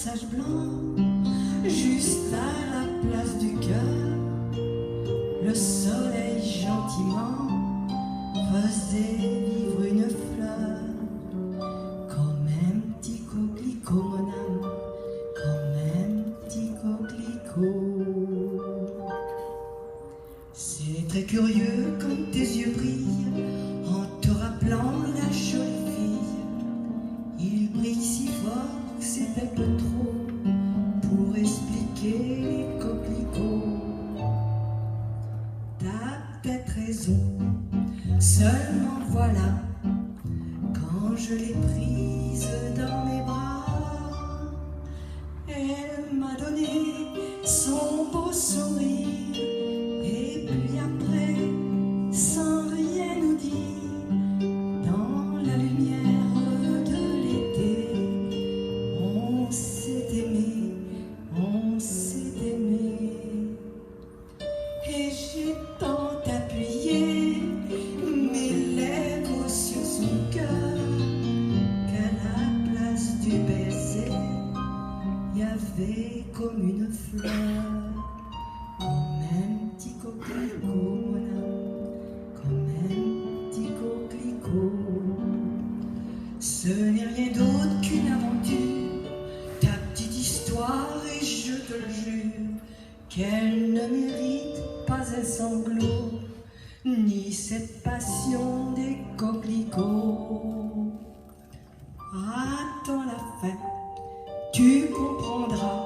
corsage blanc, juste à la place du cœur, le soleil gentiment faisait vivre une fleur. Comme un petit coquelicot, mon âme, comme un petit coquelicot. C'est très curieux quand tes yeux brillent en te rappelant la jolie fille. Ils brillent si fort que c'est un peu trop pour expliquer les coquelicots. T'as peut-être raison, seulement voilà, quand je l'ai prise dans mes bras, elle m'a donné son beau sourire. Et puis après, sans rien nous dire, dans la lumière de l'été, on s'est aimé, on s'est aimé. Et j'ai tant appuyé mes lèvres sur son cœur qu'à la place du baiser, il y avait comme une fleur. Comme un petit coquelicot, mon âme, comme un petit coquelicot. Ce n'est rien d'autre qu'une aventure, ta petite histoire, et je te le jure qu'elle ne mérite pas un sanglot, ni cette passion des coquelicots. Attends la fin, tu comprendras.